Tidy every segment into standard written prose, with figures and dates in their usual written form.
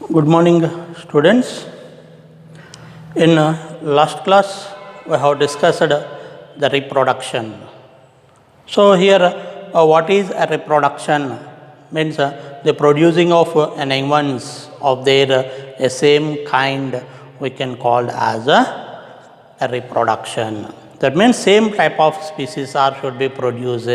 Good morning, students. In last class, we have discussed the reproduction. So here, what is a reproduction? Means the producing of animals of their same kind we can call as a reproduction. That means same type of species should be produced.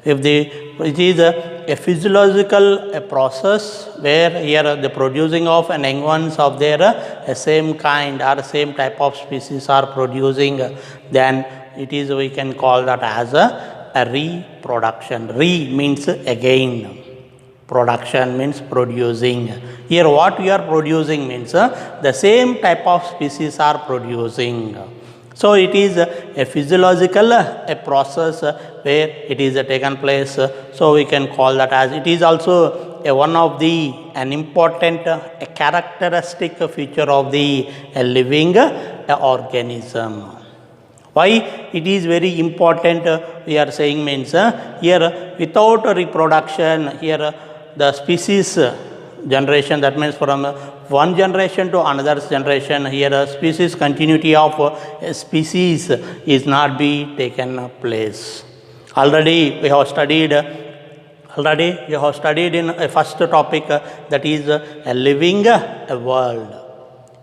If it is a physiological process where here the producing of animals of their same kind or same type of species are producing, then it is we can call that as a reproduction. Re means again. Production means producing. Here what we are producing means the same type of species are producing. So it is a physiological process where it is taken place. So we can call that as it is also one of an important characteristic feature of the living organism. Why it is very important we are saying means here without reproduction, here the species generation, that means from one generation to another generation, here a species continuity of a species is not be taken place. Already we have studied in a first topic that is a living world.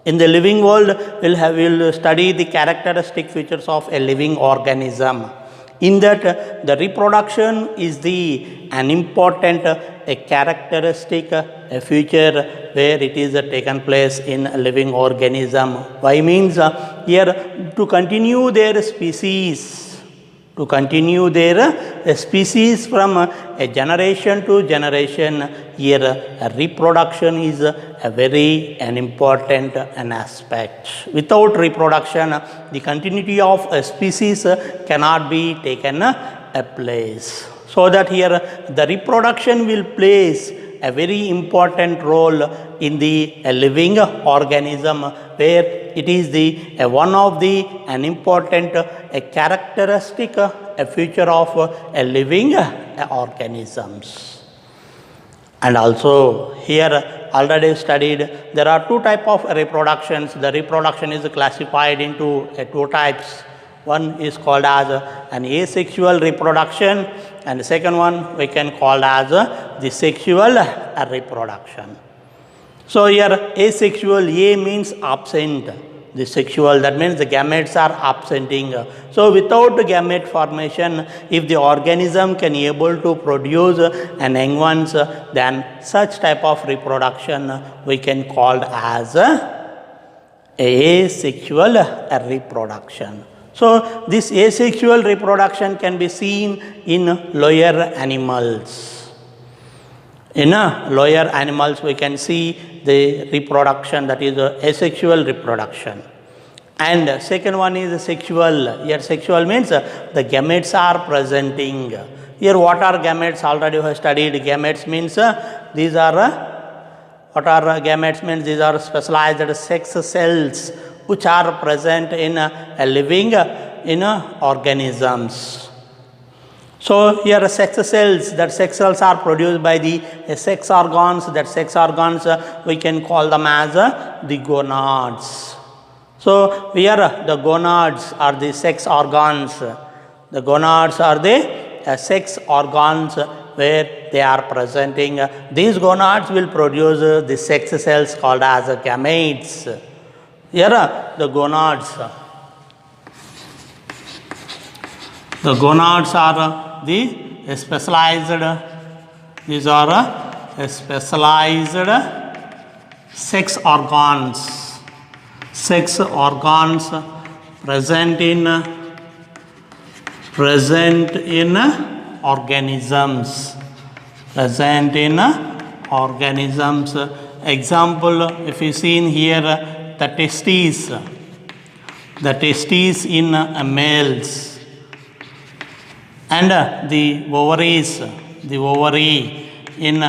In the living world, we'll study the characteristic features of a living organism. In that, the reproduction is an important characteristic feature where it is taken place in a living organism. Why means here to continue their species. To continue their species from a generation to generation, here reproduction is a very important aspect. Without reproduction, the continuity of a species cannot be taken place. So that here the reproduction will place a very important role in the living organism, where it is one of an important characteristic feature of a living organisms. And also here already studied, there are two types of reproductions. The reproduction is classified into two types. One is called as an asexual reproduction, and the second one we can call as the sexual reproduction. So here asexual, A means absent. The sexual, that means the gametes are absenting. So without gamete formation, if the organism can able to produce an young ones, then such type of reproduction we can call as asexual reproduction. So this asexual reproduction can be seen in lower animals. In lower animals we can see the reproduction, that is asexual reproduction. And second one is sexual. Here sexual means the gametes are presenting. Here what are gametes? Already we have studied. Gametes means these are what are gametes means? These are specialized sex cells which are present in living organisms. So here sex cells, that sex cells are produced by the sex organs. That sex organs we can call them as the gonads. So here the gonads are the sex organs. The gonads are the sex organs where they are presenting. These gonads will produce the sex cells called as gametes. Here the gonads. The gonads are the specialized, these are specialized sex organs. Sex organs present in organisms. Present in organisms. Example, if you see in here, the testes in males, and the ovary in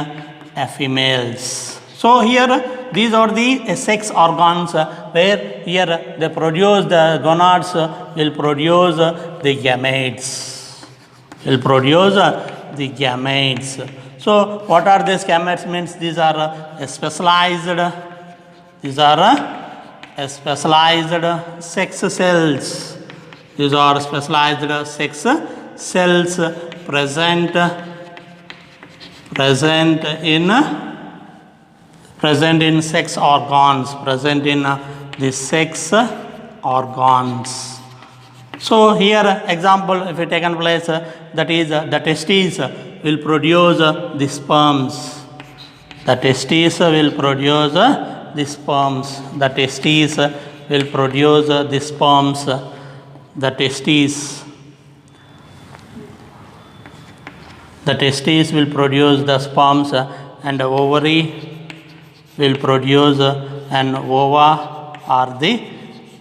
females. So here these are the sex organs where here they produce, the gonads will produce the gametes. So what are these gametes? Means these are specialized sex cells. These are specialized sex cells present in sex organs, present in the sex organs. So here example, if it taken place, that is the testes will produce the sperms. The testes will produce the sperms. The testes will produce the sperms. The testes will produce the sperms, and the ovary will produce an ova or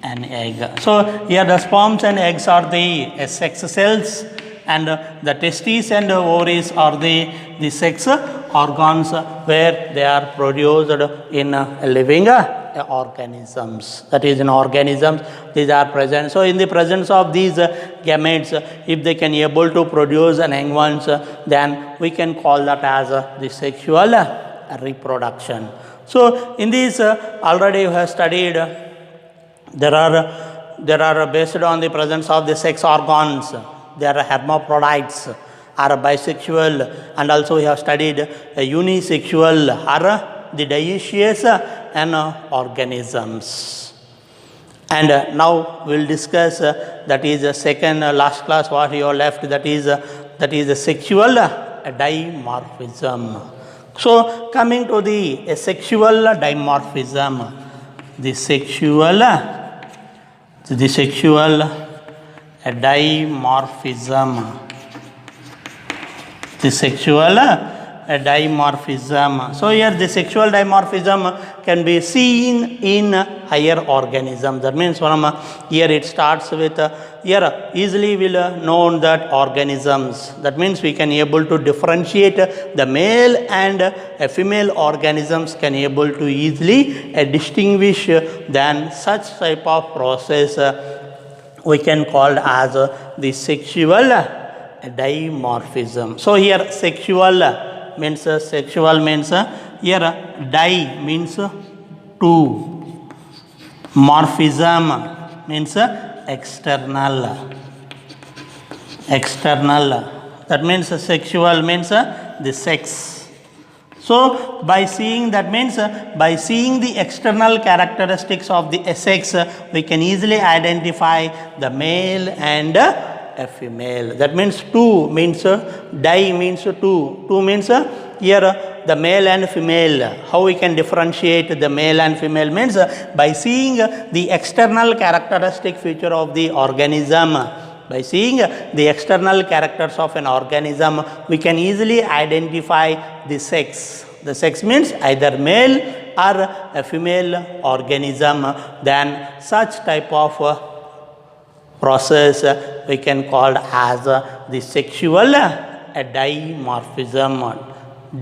an egg. So here the sperms and eggs are the sex cells, and the testes and ovaries are the sex organs where they are produced in living organisms. That is, in organisms these are present. So in the presence of these gametes, if they can able to produce an young ones, then we can call that as the sexual reproduction. So in this already you have studied, there are based on the presence of the sex organs, there are hermaphrodites, are bisexual, and also we have studied unisexual, are the dioecious organisms. And now we will discuss that is the second last class what you have left, that is the sexual dimorphism. So coming to the sexual dimorphism, the sexual dimorphism. The sexual dimorphism. So here the sexual dimorphism can be seen in higher organisms. That means from here it starts with here easily will know that organisms. That means we can able to differentiate the male and female organisms, can able to easily distinguish. Then such type of process we can call as the sexual dimorphism. So here sexual means here di means two, morphism means external. That means sexual means the sex. So by seeing, that means by seeing the external characteristics of the sex, we can easily identify the male and a female. That means two means di means two. Two means here the male and female. How we can differentiate the male and female means by seeing the external characteristic feature of the organism. By seeing the external characters of an organism, we can easily identify the sex. The sex means either male or a female organism. Then such type of process we can call as the sexual dimorphism.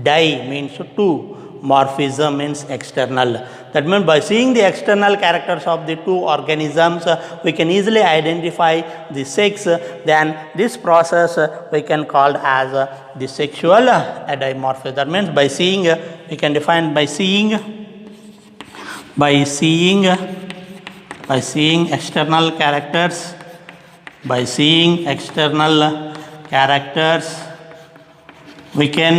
Di means two, morphism means external. That means by seeing the external characters of the two organisms, we can easily identify the sex. Then this process we can call as the sexual dimorphism. That means by seeing, we can define by seeing external characters. By seeing external characters, we can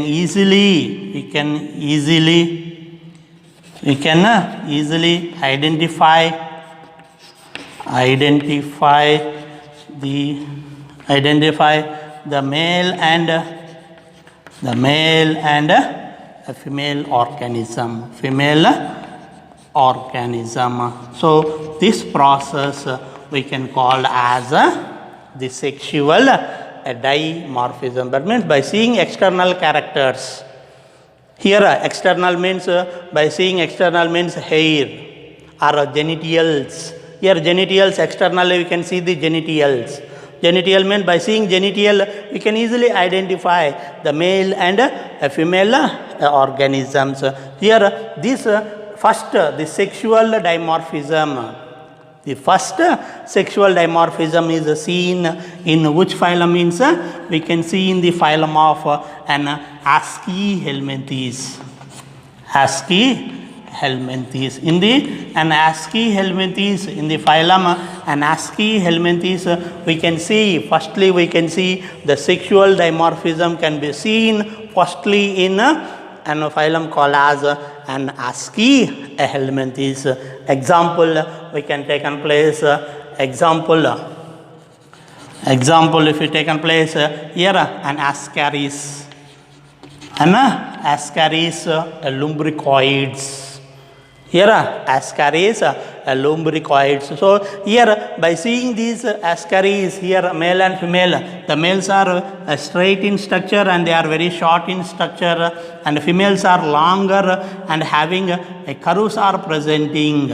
easily identify the male and a female organism. So this process we can call as the sexual dimorphism. That means by seeing external characters. Here external means by seeing external means hair or genitals. Here genitals, externally we can see the genitals. Genital means by seeing genital we can easily identify the male and a female organisms. Here this first the sexual dimorphism. The first sexual dimorphism is seen in which phylum means we can see in the phylum of an ASCII helminthes. ASCII helminthes. In the an ASCII helminthes, in the phylum an ASCII helminthes, we can see, firstly we can see the sexual dimorphism can be seen firstly in an phylum called as an ASCII helminthes. Example we can take in place, example if we take in place here an Ascaris, lumbricoids. Here Ascaris lumbricoids. So here by seeing these Ascaris, here male and female, the males are straight in structure and they are very short in structure, and females are longer and having curves are presenting.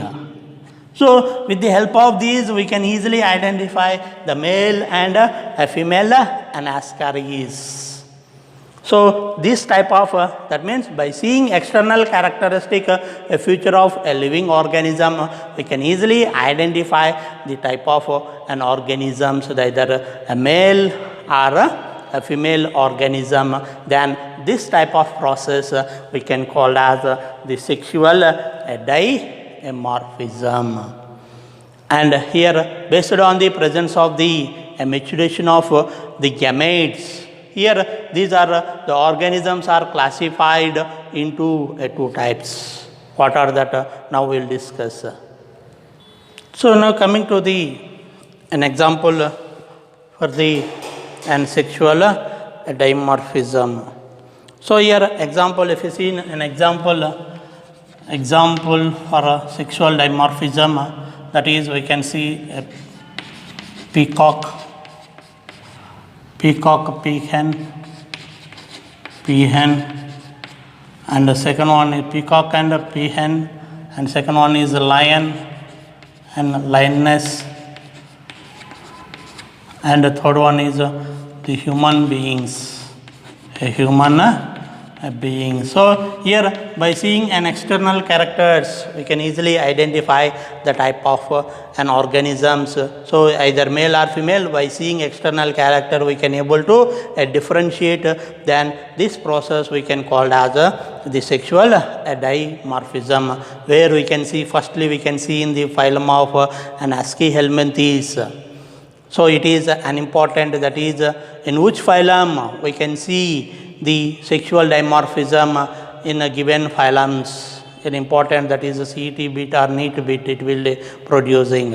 So with the help of these we can easily identify the male and a female and Ascaris. So this type of that means by seeing external characteristic a feature of a living organism, we can easily identify the type of an organism, so either a male or a female organism. Then this type of process we can call as the sexual dimorphism. And here based on the presence of the maturation of the gametes, here these are the organisms are classified into two types. What are that? Now we will discuss. So now coming to an example for the sexual dimorphism. So here example, if you see an example for a sexual dimorphism, that is we can see a peacock, peahen, and the second one is peacock and peahen, and second one is lion and lioness, and the third one is the human beings, a human being. So here by seeing an external characters we can easily identify the type of an organisms. So either male or female, by seeing external character we can able to differentiate. Then this process we can call as the sexual dimorphism, where we can see firstly we can see in the phylum of an ASCII helminthes. So it is an important, that is in which phylum we can see the sexual dimorphism in a given phylums. An important, that is a CET bit or NEET bit it will be producing.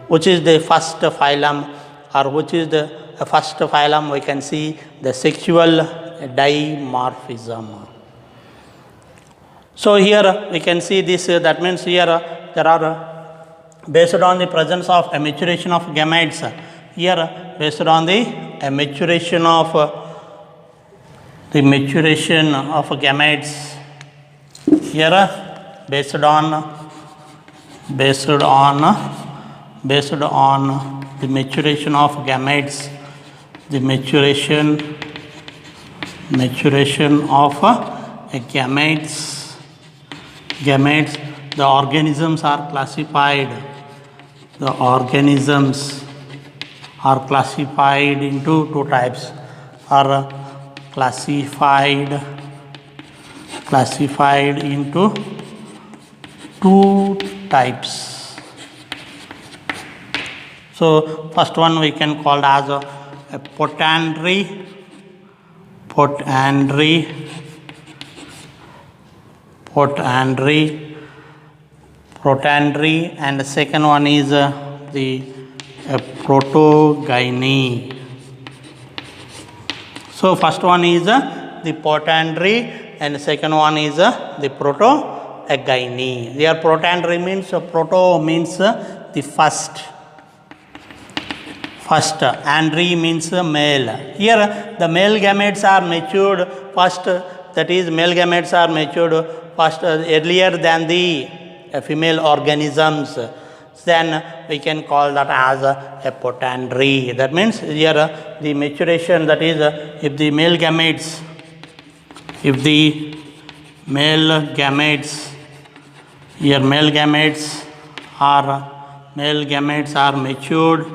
Which is the first phylum, or which is the first phylum we can see the sexual dimorphism. So here we can see this, that means here there are based on the presence of a maturation of gametes, here based on the maturation of gametes, here based on the maturation of gametes, the maturation of gametes, the organisms are classified. The organisms are classified into two types, are classified into two types. So first one we can call as a potandry, and the second one is the protogyny. So first one is the potandry and the second one is the protogyny. Here potandry means proto means the first, andry means male. Here the male gametes are matured first, that is male gametes are matured first earlier than the female organisms. Then we can call that as a potandry. That means here the maturation, that is if the male gametes are male gametes are matured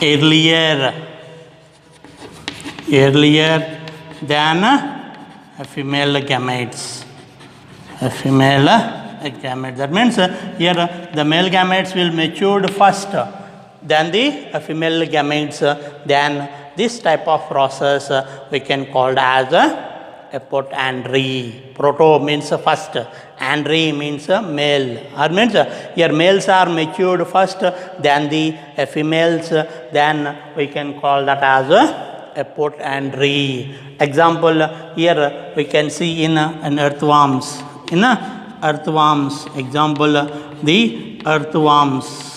earlier than a female gametes. That means here the male gametes will mature first than the female gametes. Then this type of process we can call as a protandry. Proto means first, andry means male. Or means here males are matured first than the females. Then we can call that as a protandry. Example here we can see in earthworms. Example the earthworms.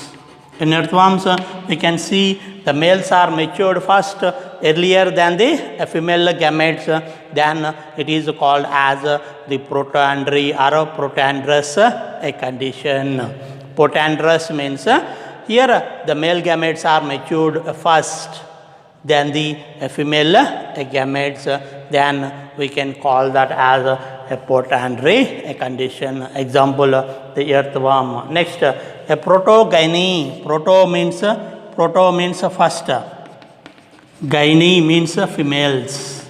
In earthworms, we can see the males are matured first earlier than the female gametes. Then it is called as the protandry or protandrous condition. Protandrous means here the male gametes are matured first than the female gametes. Then we can call that as a protandry condition. Example the earthworm. Next, a protogyny. Proto means first. Gyne means females.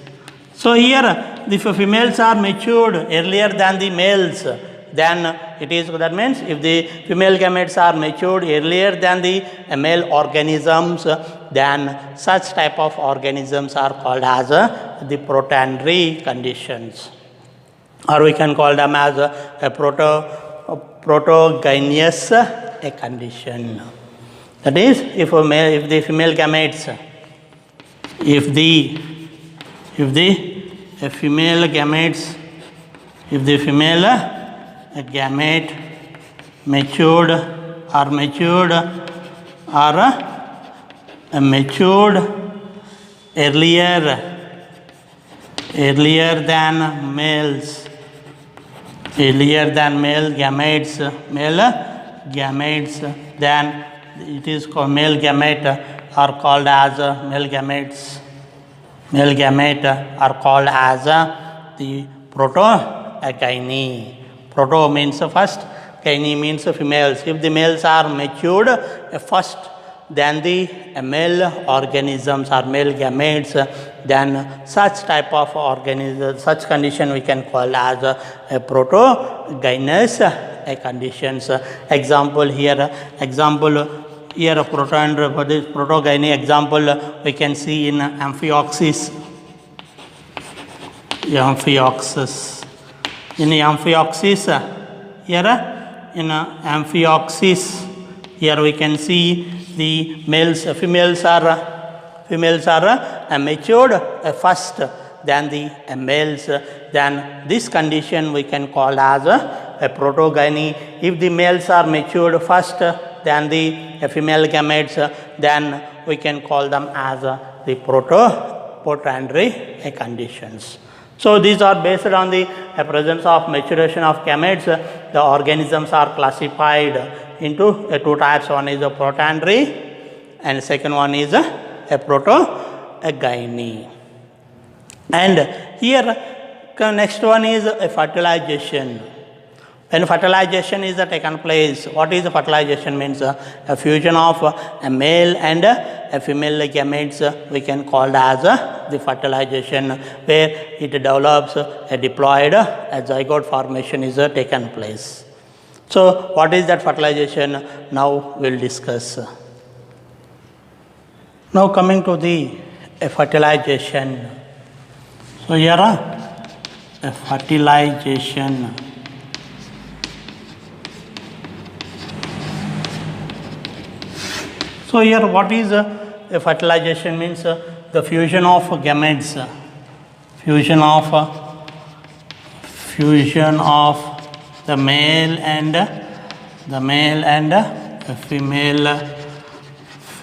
So here the females are matured earlier than the males. Then it is, that means if the female gametes are matured earlier than the male organisms, then such type of organisms are called as the protandry conditions, or we can call them as a protogynous condition. That is, if the female gametes, if the female gamete matured earlier than male gametes, then it is called male gamete are called as male gamete are called as the protogyny. Proto means first, gyne means females. If the males are matured first than the male organisms or male gametes, then such type of organism, such condition we can call as a protogynous conditions. Example here protandry, for this protogyny example we can see in Amphioxus. In Amphioxus, here we can see the females are matured first than the males. Then this condition we can call as a protogyny. If the males are matured first than the female gametes, then we can call them as the protandry conditions. So these are based on the presence of maturation of gametes. The organisms are classified into two types. One is a protandry and second one is a protogyny. And here next one is a fertilization. When fertilization is taken place, what is fertilization? Means a fusion of a male and a female gametes we can call as the fertilization, where it develops a diploid, a zygote formation is taken place. So what is that fertilization? Now we'll discuss. Now coming to the fertilization. So here a fertilization. So here what is a fertilization? Means the fusion of gametes, fusion of the male and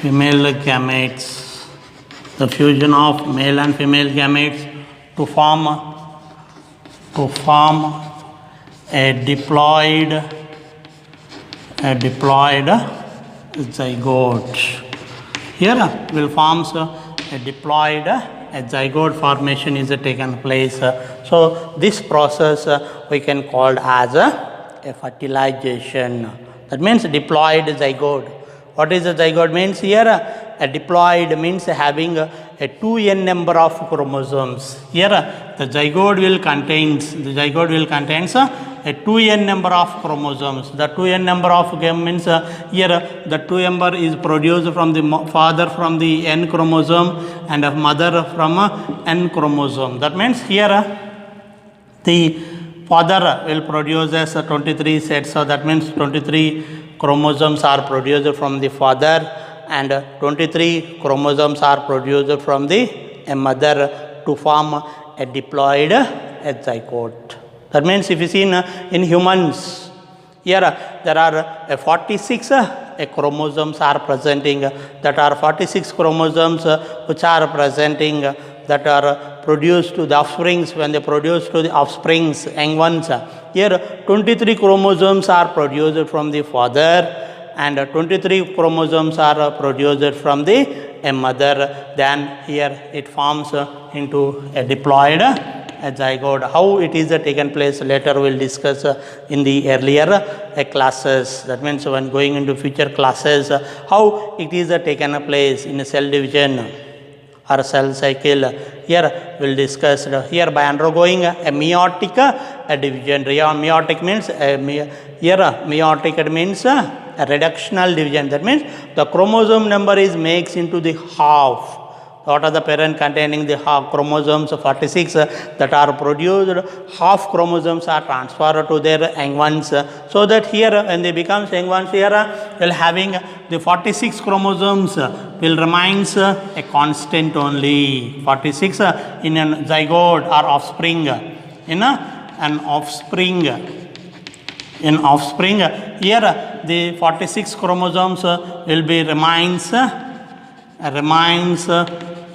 female gametes, the fusion of male and female gametes to form a diploid zygote. Here will forms a diploid, a zygote formation is taken place. So this process we can call as a a fertilization. That means diploid zygote. What is a zygote means here? A diploid means having a 2n number of chromosomes. Here the zygote will contains a 2n number of chromosomes. The 2n number of means here the 2n is produced from the father from the n chromosome and of mother from n chromosome. That means here the father will produce as 23 sets. So that means 23 chromosomes are produced from the father and 23 chromosomes are produced from the mother to form a diploid zygote. That means if you see in humans, here there are 46 chromosomes are presenting, that are 46 chromosomes which are presenting, that are produced to the offsprings. When they produce to the offsprings, young ones, here 23 chromosomes are produced from the father and 23 chromosomes are produced from the mother. Then here it forms into a diploid zygote. How it is taken place later we will discuss in the earlier classes. That means when going into future classes, how it is taken place in cell division or cell cycle. Here we will discuss here by undergoing a meiotic division. Meiotic means meiotic it means a reductional division. That means the chromosome number is makes into the half. What are the parent containing the half chromosomes 46 that are produced, half chromosomes are transferred to their young ones, so that here when they become young ones, here will having the 46 chromosomes will remains a constant only. 46 in a zygote or offspring, in an offspring. In offspring, here the 46 chromosomes will be remains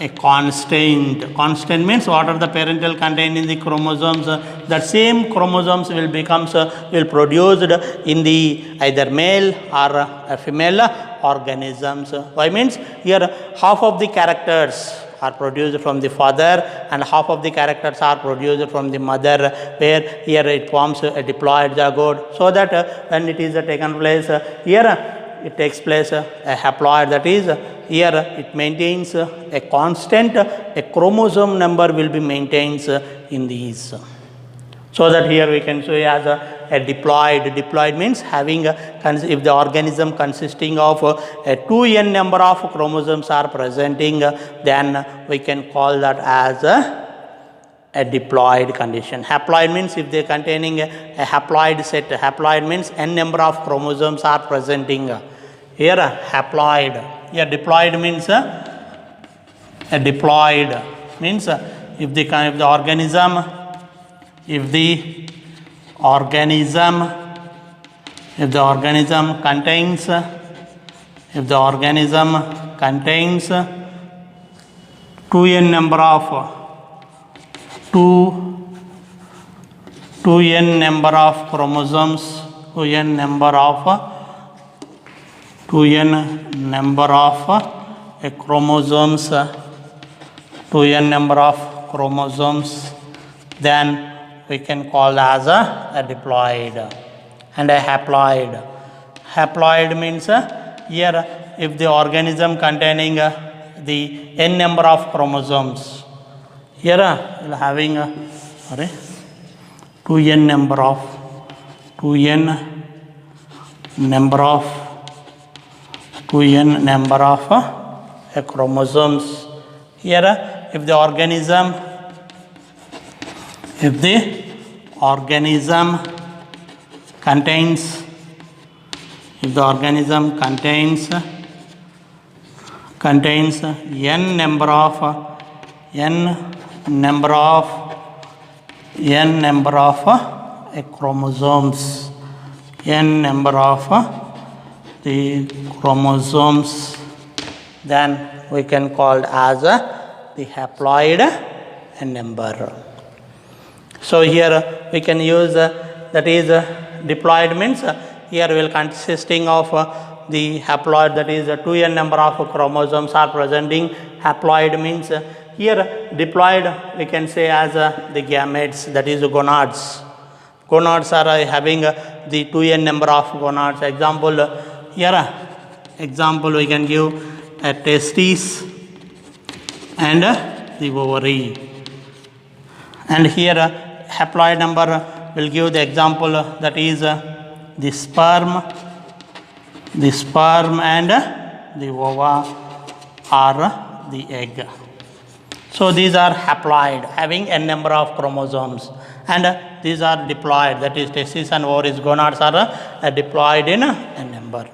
a constant. Constant means what are the parental contained in the chromosomes, that same chromosomes will becomes will produced in the either male or female organisms. Why means here half of the characters are produced from the father and half of the characters are produced from the mother, where here it forms a diploid zygote, so that when it is taken place here it takes place a haploid, that is here it maintains a constant, a chromosome number will be maintained in these. So that here we can show as a diploid. Diploid means having if the organism consisting of a 2n number of chromosomes are presenting, then we can call that as a diploid condition. Haploid means if they containing a haploid set. Haploid means n number of chromosomes are presenting. Here haploid. Here diploid means if the organism contains 2n number of 2n number of chromosomes, 2n number of chromosomes, then we can call as a diploid. And a haploid. Haploid means here if the organism containing the n number of chromosomes, here we are having 2n number of chromosomes. Here if the organism contains n number of chromosomes, n number of the chromosomes, then we can call as the haploid number. So here we can use that is diploid means here will consisting of the haploid, that is 2n number of chromosomes are presenting. Haploid means here diploid we can say as the gametes, that is gonads. gonads are having the 2n number of gonads. Example here, example we can give a testes and the ovary, and here haploid number will give the example, that is the sperm and the ova or the egg. So these are haploid, having n number of chromosomes, and these are diploid, that is testes and ovaries, gonads are diploid in n number.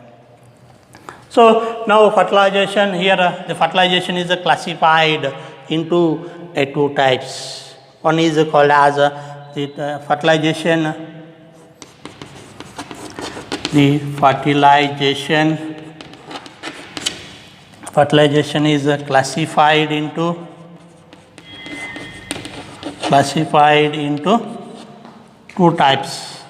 So now fertilization, here the fertilization is classified into two types. One is called as the fertilization is classified into two types.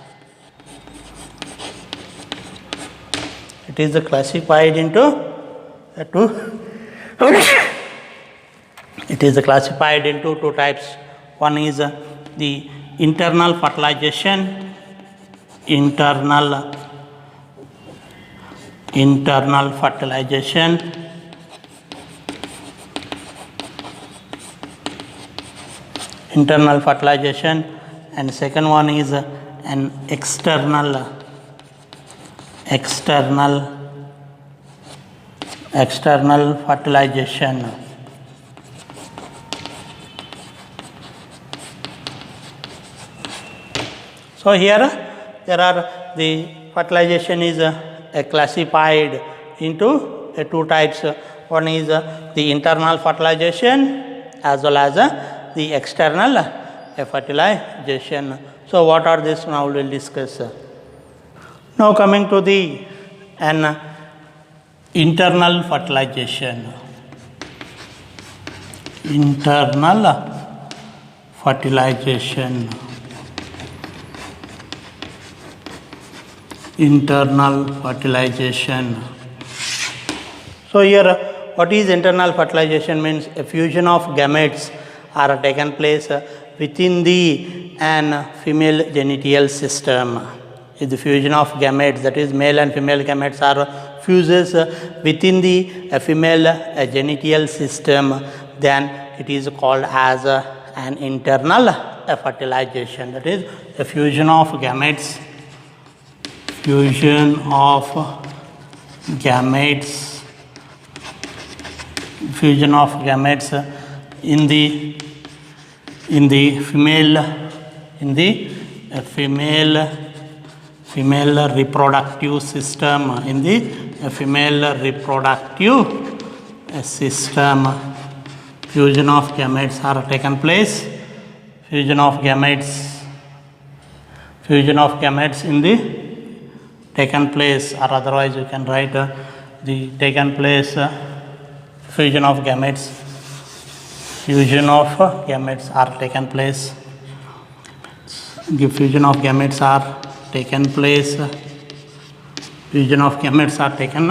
It is classified into two types. One is the internal fertilization, internal fertilization, and second one is an external fertilization. So here there are the fertilization is classified into two types. One is the internal fertilization as well as the external fertilization. So what are these? Now we will discuss. Now coming to the internal fertilization. Internal fertilization. So here, what is internal fertilization means? A fusion of gametes are taken place within the female genital system. If the fusion of gametes, that is male and female gametes are fuses within the female genital system, then it is called as an internal fertilization. That is a fusion of gametes. Fusion of gametes in the female reproductive system. In the female reproductive system, fusion of gametes are taken place. Fusion of gametes in the taken place, or otherwise you can write the taken place fusion of gametes are taken place. The fusion of gametes are taken place. Fusion of gametes are taken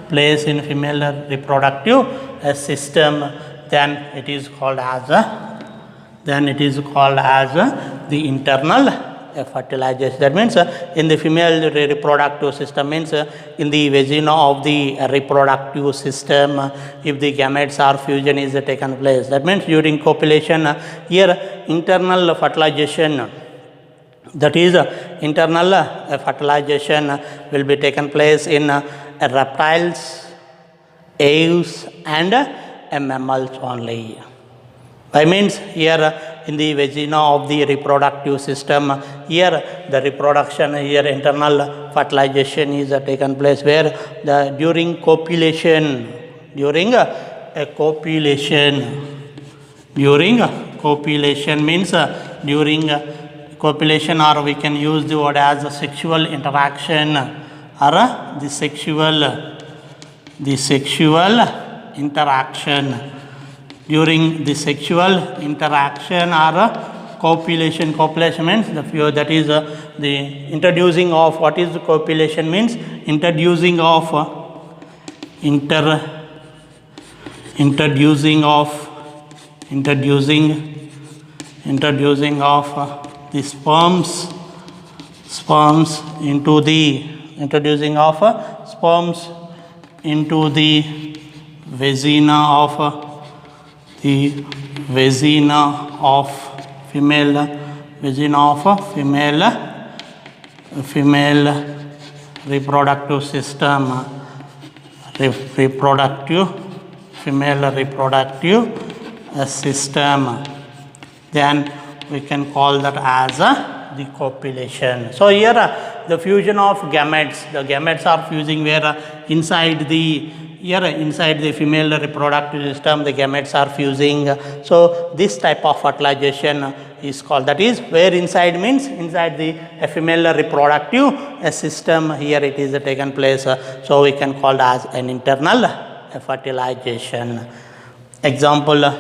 place in female reproductive system. Then it is called as the internal fertilization. That means in the female reproductive system, means in the vagina of the reproductive system, if the gametes are fusion is taken place. That means during copulation, here internal fertilization, that is internal fertilization will be taken place in reptiles, aves and mammals only. By means here in the vagina of the reproductive system, here the reproduction, here internal fertilization is taken place, where during copulation means during copulation, or we can use the word as sexual interaction, or the sexual interaction. During the sexual interaction or copulation means that is the introducing of, what is the copulation means? Introducing of introducing introducing of the sperms into the vagina of female reproductive system, female reproductive system. Then we can call that as the copulation. So here the fusion of gametes. The gametes are fusing where inside the female reproductive system the gametes are fusing. So this type of fertilization is called, that is where inside means inside the female reproductive system, here it is taken place. So we can call as an internal fertilization. Example,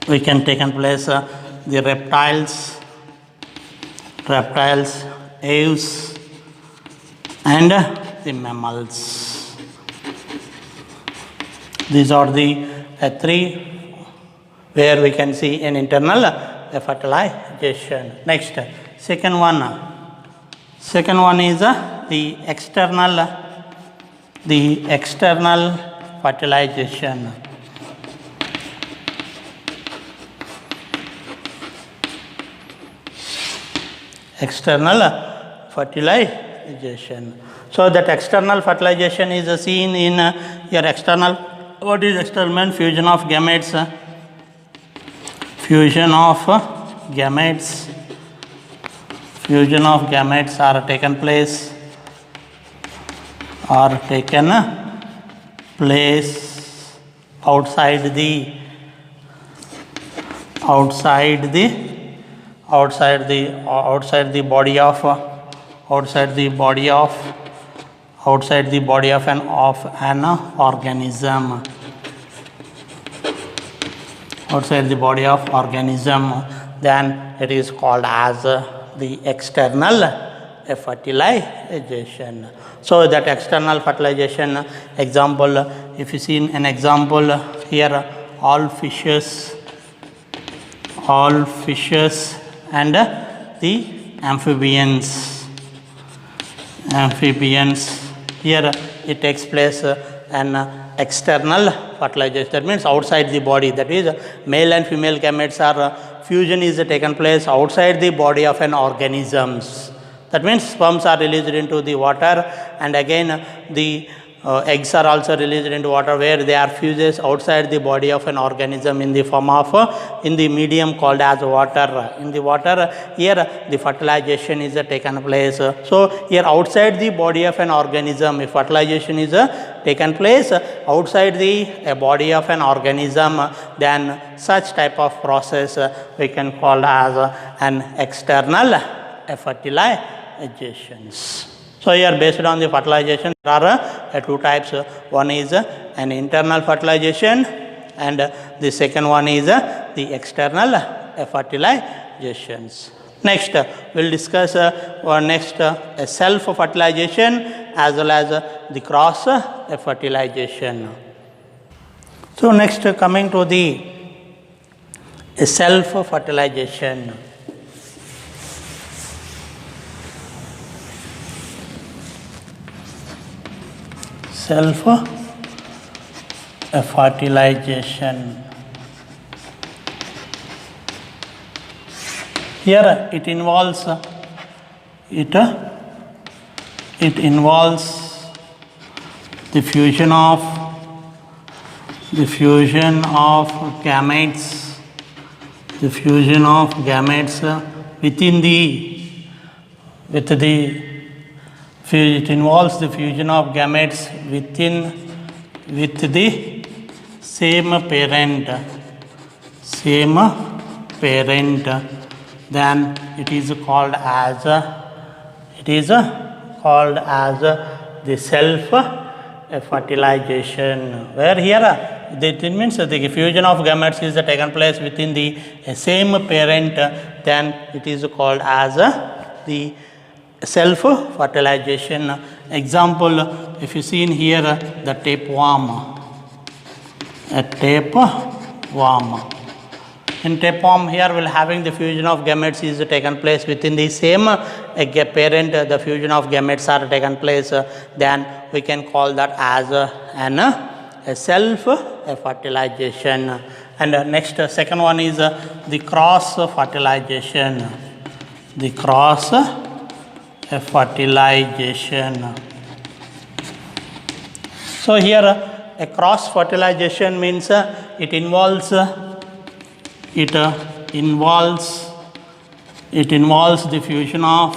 we can taken place the reptiles, aves and the mammals. These are the three where we can see an internal fertilization. Next, second one is the external fertilization. External fertilization. So that external fertilization is seen in your external. What is external mean? Fusion of gametes. Fusion of gametes are taken place outside the body of an organism. Outside the body of organism, then it is called as the external fertilization. So that external fertilization, example, if you see an example here, all fishes and the amphibians. Here it takes place an external fertilization. That means outside the body. That is, male and female gametes are fusion is taken place outside the body of an organisms. That means sperms are released into the water, and again the eggs are also released into water, where they are fuses outside the body of an organism in the form of in the medium called as water. In the water, here the fertilization is taken place. So here outside the body of an organism, if fertilization is taken place outside the body of an organism, then such type of process we can call as an external fertilizations. So here based on the fertilization, there are two types. One is an internal fertilization and the second one is the external fertilizations. Next, we will discuss self-fertilization as well as the cross-fertilization. So next, coming to the self-fertilization. Self-fertilization. Here it involves the fusion of gametes, within it involves the fusion of gametes with the same parent. Then it is called as the self-fertilization, where here that means the fusion of gametes is taken place within the same parent, then it is called as the self-fertilization. Example, if you see in here the tapeworm, In tapeworm, here will having the fusion of gametes is taken place within the same parent. The fusion of gametes are taken place. Then we can call that as a self fertilization. And next second one is the cross fertilization. The cross fertilization. So here a cross fertilization means it involves the fusion of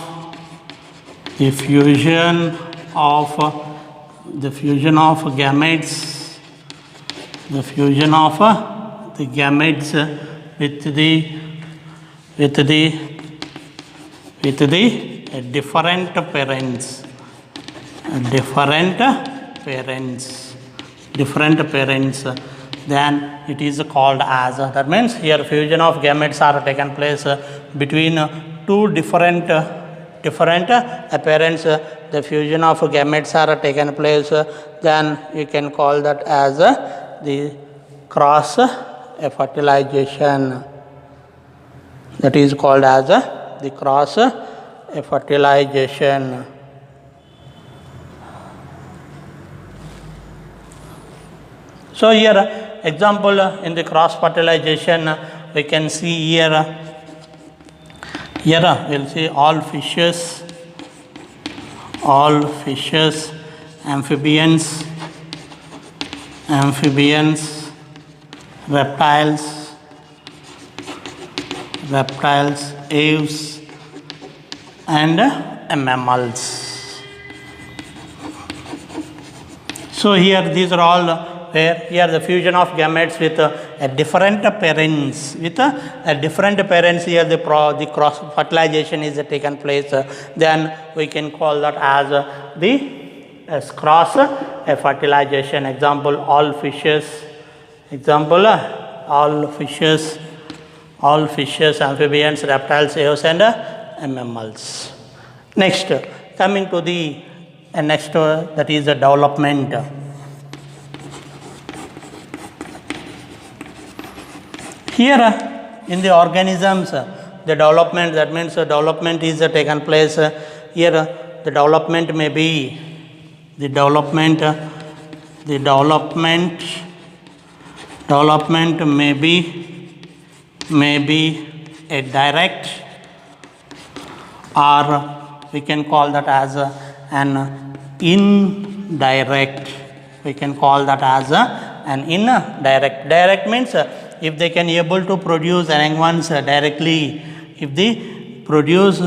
gametes, the fusion of the gametes with the different parents, then it is called as, that means here fusion of gametes are taken place between two different parents. The fusion of gametes are taken place, then you can call that as the cross fertilization. That is called as the cross fertilization. So here example in the cross fertilization we can see here we'll see all fishes, amphibians, reptiles, aves and mammals. So here these are all where here the fusion of gametes with different parents, here the cross fertilization is taken place, then we can call that as the cross fertilization. Example all fishes, amphibians, reptiles, aves and mammals. Next, coming to the next that is the development. Here in the organisms, the development, that means development is taken place. Here the development may be may be a direct, or we can call that as an indirect. Direct means if they can able to produce young ones directly, if they produce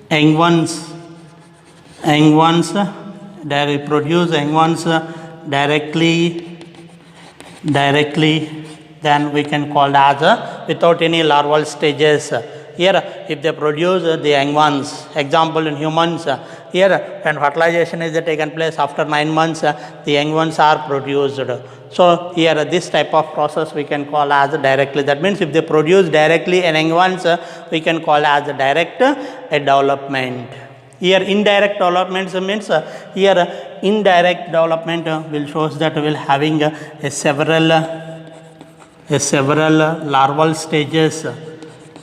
young ones directly, then we can call as without any larval stages. Here if they produce the young ones, example in humans, here when fertilization is taken place after 9 months, the young ones are produced. So here this type of process we can call as directly. That means if they produce directly young ones, we can call as direct development. Here indirect development means here indirect development will shows that will having several larval stages.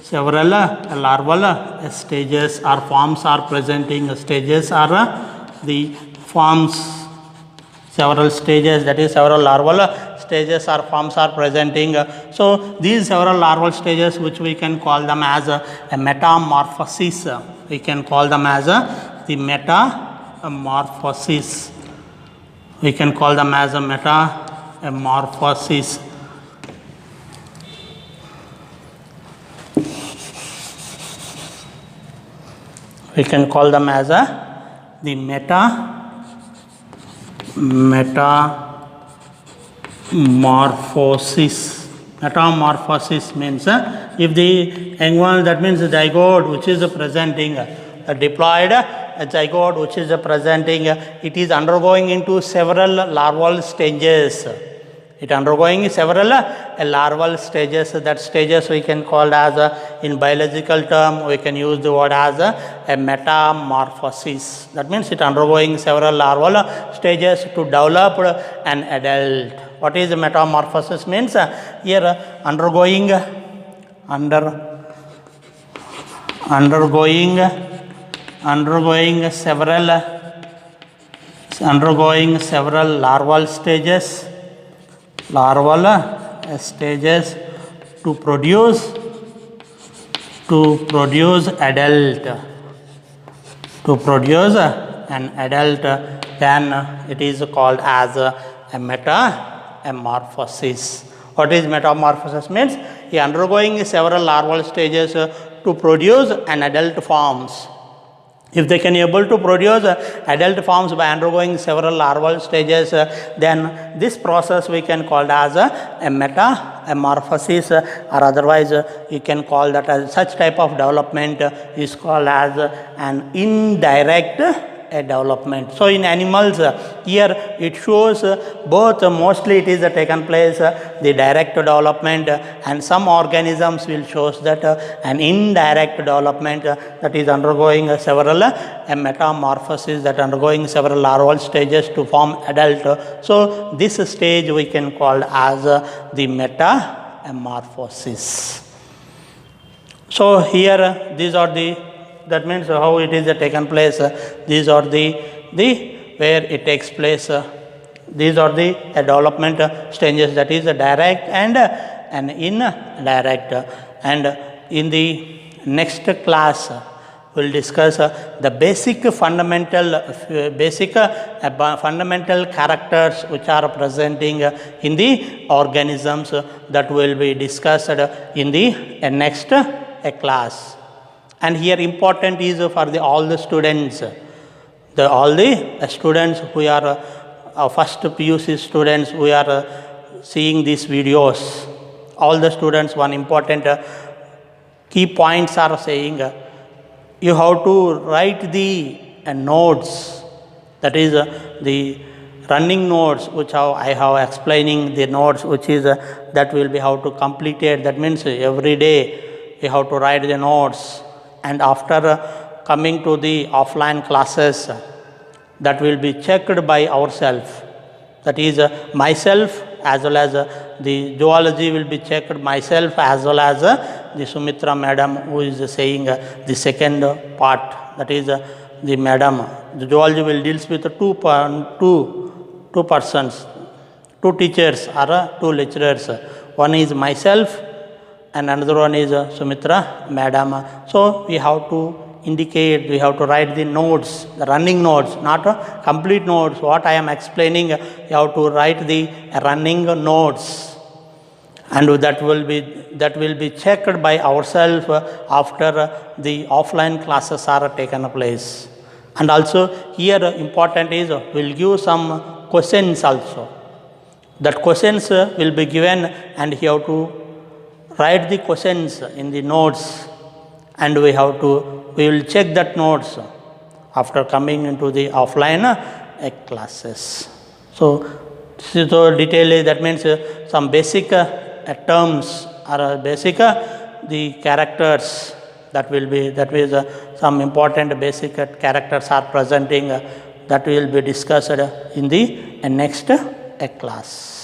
Several larval stages or forms are presenting. Stages are the forms. Several stages, that is several larval stages or forms are presenting. So these several larval stages, which we can call them as a metamorphosis. We can call them as the metamorphosis. We can call them as a metamorphosis. We can call them as the metamorphosis. Metamorphosis means if the young one, that means the zygote which is presenting, a diploid zygote which is presenting, it is undergoing into several larval stages. It undergoing several larval stages. That stages we can call as in biological term we can use the word as a metamorphosis. That means it undergoing several larval stages to develop an adult. What is metamorphosis means? Here undergoing several larval stages to produce an adult, then it is called as a metamorphosis. What is metamorphosis means? He undergoing several larval stages to produce an adult forms. If they can able to produce adult forms by undergoing several larval stages, then this process we can call as a metamorphosis, or otherwise you can call that as such type of development is called as an indirect development. So in animals, here it shows both, mostly it is taken place the direct development, and some organisms will shows that an indirect development, that is undergoing several metamorphosis, that undergoing several larval stages to form adult. So this stage we can call as the metamorphosis. So here these are the, that means how it is taken place. These are the where it takes place. These are the development stages, that is direct and indirect. And in the next class we'll discuss the basic fundamental characters which are presenting in the organisms, that will be discussed in the next class. And here important is for all the students, all the students who are first PUC students who are seeing these videos. All the students, one important key points are saying, you have to write the notes, that is the running notes, which I have explaining the notes, which is that will be how to complete it. That means every day you have to write the notes. And after coming to the offline classes, that will be checked by ourselves, that is myself as well as the zoology will be checked myself, as well as the Sumitra madam who is saying the second part, that is the madam. The zoology will deals with two persons, two teachers or two lecturers. One is myself and another one is Sumitra madam. So we have to indicate, we have to write the notes, the running notes, not complete notes. What I am explaining, you have to write the running notes, and that will be checked by ourselves after the offline classes are taken place. And also here important is, we'll give some questions also. That questions will be given, and you have to write the questions in the notes, and we will check that notes after coming into the offline classes. So detail, that means some basic terms or basic the characters, that is some important basic characters are presenting, that will be discussed in the next class.